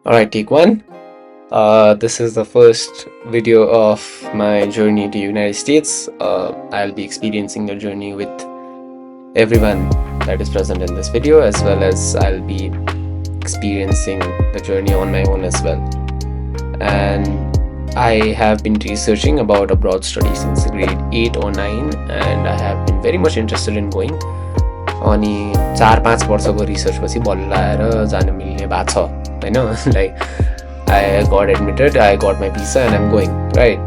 Alright, take one. This is the first video of my journey to United States. I'll be experiencing the journey with everyone that is present in this video, as well as I'll be experiencing the journey on my own as well. And I have been researching about abroad studies since grade 8 or 9, and I have been very much interested in going. अनि 4-5 वर्षको research पछि बल्ल आएर जान मिल्ने भएको छ हैन like I got admitted, I got my visa and I'm going, right?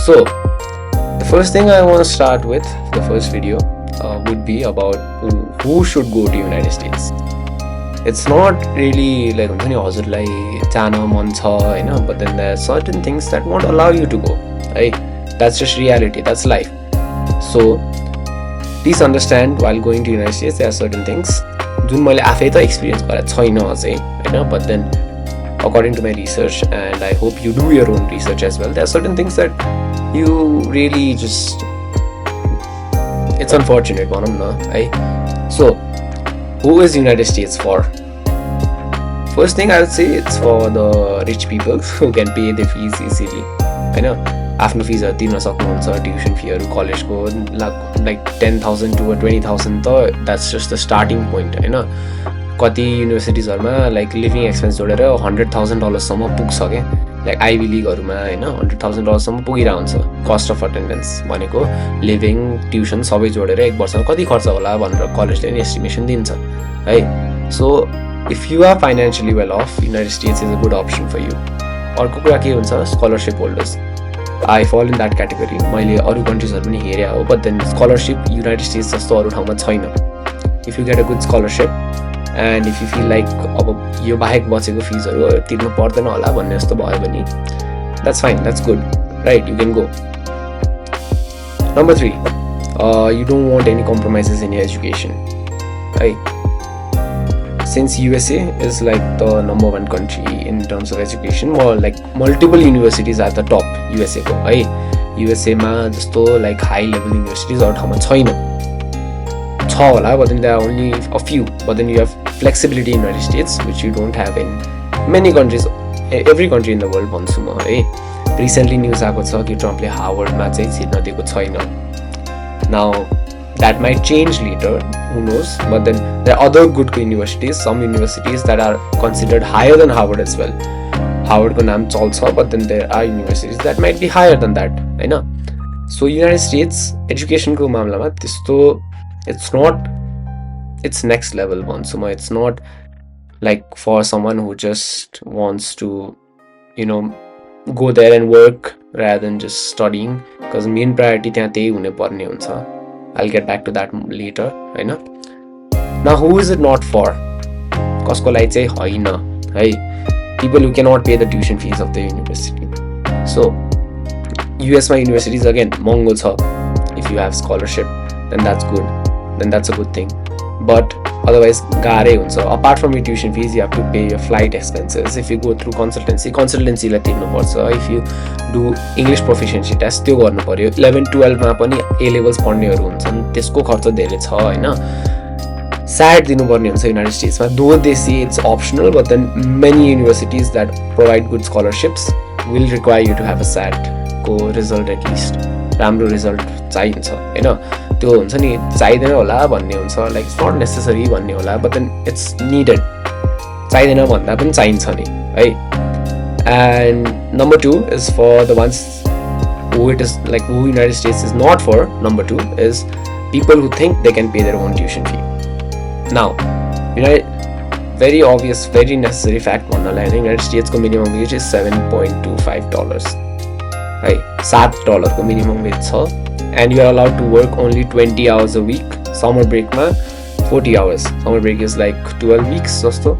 So the first thing I want to start with, the first video would be about who should go to United States. It's not really like हुन्छ नि हजुरलाई जान मन छ हैन, but then there are certain things that won't allow you to go, right? That's just reality, that's life. So please understand, while going to United States, there are certain things जुन मैले आफै त एक्सपिरियन्स गरेको छैन अझै हैन, but then according to my research, and I hope you do your own research as well, there are certain things that you really just, it's unfortunate भनौँ न है. So who is United States for? First thing I would say, it's for the rich people who can pay their fees easily हैन. आफ्नो फिजहरू तिर्न सक्नुहुन्छ, tuition फीहरू कलेजको लाइक 10,000 to 20,000 त that's just the starting point हैन. कति युनिभर्सिटिजहरूमा लाइक लिभिङ एक्सपेन्स जोडेर $100,000 सम्म पुग्छ क्या, लाइक आइभी लिगहरूमा हैन $100,000 सम्म पुगिरहेको हुन्छ. कस्ट अफ अटेन्डेन्स भनेको लिभिङ ट्युसन सबै जोडेर एक वर्षमा कति खर्च होला भनेर कलेजले नि एस्टिमेसन दिन्छ है. So if you are financially well off, United States is a good option for you. अर्को कुरा के हुन्छ, scholarship holders. I fall in that category. मैले अरू कन्ट्रिजहरू पनि हेरे हो, but then scholarship United states जस्तो अरू ठाउँमा छैन. If you get a good scholarship and if you feel like अब यो बाहेक बचेको फिजहरू तिर्नु पर्दैन होला भन्ने जस्तो भयो भने, that's fine, that's good, right? You can go. Number 3, you don't want any compromises in your education, right? Since USA is like the number 1 country in terms of education, more like multiple universities at the top USA को है. USA मा जस्तो like high level universities अरू ठाउँमा छैन, छ होला, but then there are only a few. But then you have flexibility in United States, which you don't have in many countries, every country in the world भन्छु म है. Recently news आएको छ कि ट्रम्पले हार्वर्डमा चाहिँ छिर्न दिएको छैन. Now that might change later, who knows, but then there are other good universities, some universities that are considered higher than Harvard as well. Harvard ko naam chalcha, but then there are universities that might be higher than that हैन. So United States education ko mamla ma testo, it's not, it's next level भन्छु म. It's not like for someone who just wants to, you know, go there and work rather than just studying, because main priority त्यहाँ त्यही हुने पर्ने हुन्छ. I'll get back to that later हैन. Now who is it not for? कसको लागि चाहिँ हैन है. People who cannot pay the tuition fees of the university. So US मा universities again महँगो छ. If you have scholarship, then that's good, then that's a good thing, but otherwise गाह्रै हुन्छ. Apart from your tuition fees, you have to pay your flight expenses. If you go through consultancy लाई तिर्नु पर्छ. If you do English proficiency test, त्यो गर्नु पर्यो. 11-12 मा पनि A levels पढ्नेहरू हुन्छन्, त्यसको खर्च धेरै छ हैन. SAT दिनुपर्ने हुन्छ United स्टेट्समा. Though they say it's optional, but then many universities that provide good scholarships will require you to have a SAT को result at least. राम्रो रिजल्ट चाहिन्छ हैन. त्यो हुन्छ नि चाहिँदैन होला भन्ने हुन्छ, लाइक इट्स नट नेसेसरी भन्ने होला, बट देन इट्स निडेड. चाहिँदैन भन्दा पनि चाहिन्छ नि है. And number 2 is for the ones who it is like who United States is not for. Number 2 is people who think they can pay their own tuition fee. Now very obvious, very necessary fact भन्नलाई United States को minimum wage is $7.25 है. $7 को minimum wage छ, and you are allowed to work only 20 hours a week. Summer break मा 40 hours. Summer break is like 12 weeks जस्तो,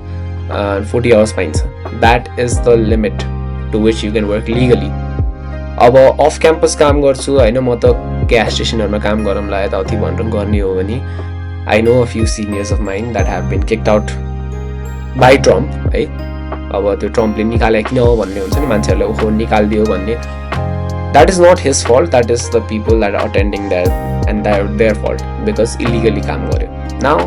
40 hours पाइन्छ. That is the limit to which you can work legally. अब of campus काम गर्छु हैन, म त gas स्टेसनहरुमा काम गरौँला यताउति भनेर गर्ने हो भने, I know a few seniors of mine that have been kicked out by Trump है. अब त्यो ट्रम्पले निकाले किन भन्ने हुन्छ नि मान्छेहरुले, ओहो निकाल्दियो भन्ने. That is not his fault, that is the people that are attending there, and that their fault because illegally काम गर्यो. Now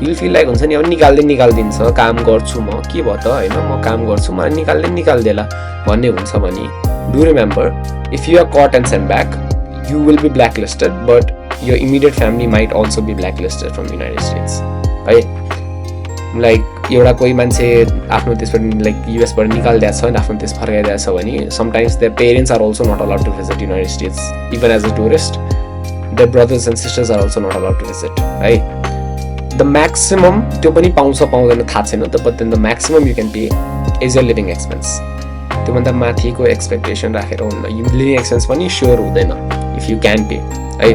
विल फिल लाइक हुन्छ नि अब निकालिदिन्छ काम गर्छु म के भयो त होइन म काम गर्छु मलाई निकालिदेला भन्ने हुन्छ भने do remember if you are caught and send back you will be blacklisted but your immediate family might also be blacklisted from the United States है लाइक एउटा कोही मान्छे आफ्नो देशबाट लाइक युएसबाट निकालिदिएको छ आफ्नो देश फर्काइदिएको छ भने sometimes their parents are also not allowed to visit United States even as a tourist their brothers and sisters are also not allowed to visit है द म्याक्सिमम त्यो पनि पाउँछ पाउँदैन थाहा छैन त but then the maximum you can pay is your living expense त्योभन्दा माथिको एक्सपेक्टेसन राखेर हुन्न लिभिङ एक्सपेन्स पनि स्योर हुँदैन इफ यु क्यान पे है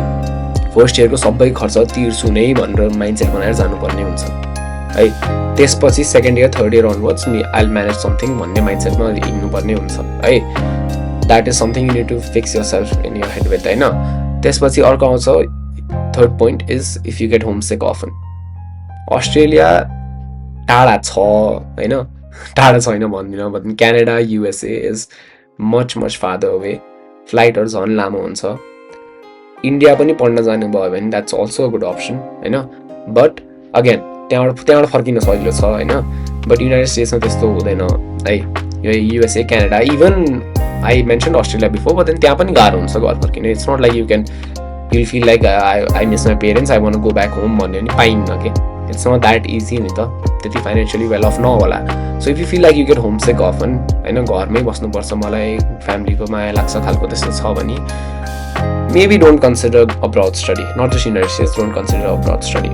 फर्स्ट इयरको सबै खर्च तिर्छु नै भनेर माइन्डसेट बनाएर जानुपर्ने हुन्छ है त्यसपछि second year third year onwards I manage something भन्ने माइन्डसेटमा हिँड्नुपर्ने हुन्छ है that is something you need to fix yourself in your head with होइन त्यसपछि अर्को आउँछ third point is if you get home sick often Australia टाढा छ होइन टाढा छैन भन्दिनँ but Canada USA is much farther away फ्लाइटहरू झन् लामो हुन्छ इन्डिया पनि पढ्न जानु भयो भने that's also a good option होइन बट अगेन त्यहाँबाट फर्किन सजिलो छ होइन बट युनाइटेड स्टेट्समा त्यस्तो हुँदैन है यो USA Canada even I mention Australia before but then त्यहाँ पनि गाह्रो हुन्छ घर फर्किन it's not like you will feel like I miss my parents I want go back home भन्यो भने पाइन्न कि इट्स नट द्याट इजी नि त त्यति फाइनेन्सियली वेल अफ नहोला so if you feel like you get home sick often होइन घरमै बस्नुपर्छ मलाई फ्यामिलीको माया लाग्छ खालको त्यस्तो छ भने maybe don't consider abroad study, not just United States, don't consider abroad study.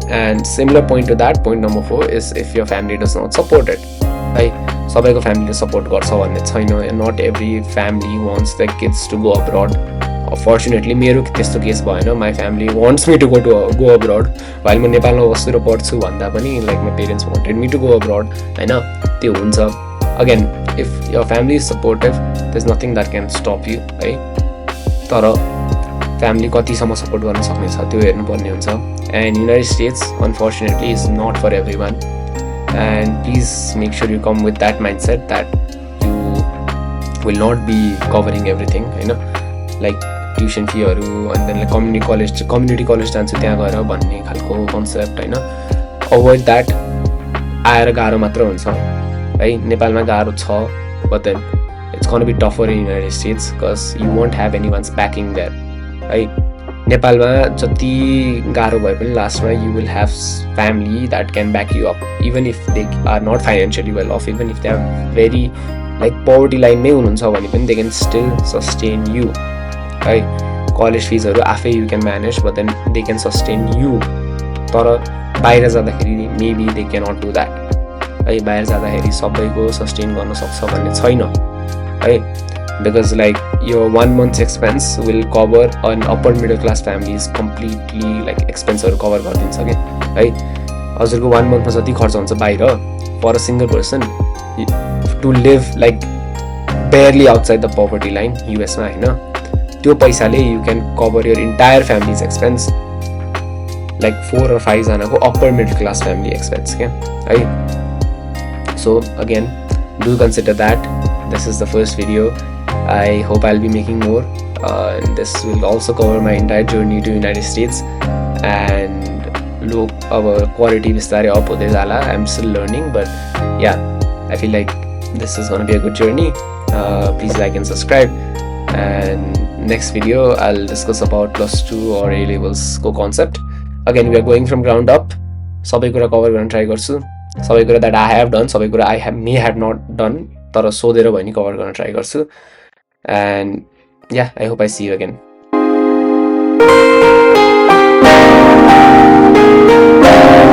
And similar point to that, point number 4 is if your family does not support it. सबैको फ्यामिलीले सपोर्ट गर्छ भन्ने छैन not every family wants their kids to go abroad. Fortunately मेरो त्यस्तो case भएन my family wants me to go abroad while म नेपालमा बसेर पढ्छु भन्दा पनि like my parents wanted me to go abroad होइन त्यो हुन्छ again if your family is supportive there's nothing that can stop you है तर फ्यामिली कतिसम्म सपोर्ट गर्न सक्नेछ त्यो हेर्नुपर्ने हुन्छ and United States unfortunately is not for every one and please make sure you come with that mindset that you will not be covering everything होइन like tuition फीहरू अनि देन कम्युनिटी कलेज जान्छु त्यहाँ गएर भन्ने खालको कन्सेप्ट होइन avoid that आएर गाह्रो मात्र हुन्छ है नेपालमा गाह्रो छ but then it's going to be tougher in United States because you won't have anyone's backing there है नेपालमा जति गाह्रो भए पनि लास्टमा you will have family that can back you up even if they are not financially well off even if they are very like poverty line मै हुनुहुन्छ भने पनि they can still sustain you है कलेज फिजहरू आफै you can manage but then they can sustain you तर बाहिर जाँदाखेरि maybe they cannot do that है बाहिर जाँदाखेरि सबैको सस्टेन गर्न सक्छ भन्ने छैन है because like your 1 month's expense will cover an upper middle class family's completely like expenseहरू कभर गरिदिन्छ के है हजुरको 1 monthमा जति खर्च हुन्छ बाहिर for a single person to live like barely outside the poverty line US मा हैन त्यो पैसाले you can cover your entire family's expense like 4 or 5 जनाको upper middle class family expense के है so again do consider that this is the first video I hope I'll be making more and this will also cover my entire journey to United States and look our quality बिस्तारै up हुँदै जाला I'm still learning but yeah I feel like this is going to be a good journey please like and subscribe and next video I'll discuss about +2 or A levels को concept again we are going from ground up सबै कुरा cover गर्न try गर्छु सबै कुरा that I have done सबै कुरा I may have not done तर सोधेर भए नि कभर गर्न ट्राई गर्छु and yeah I hope I see you again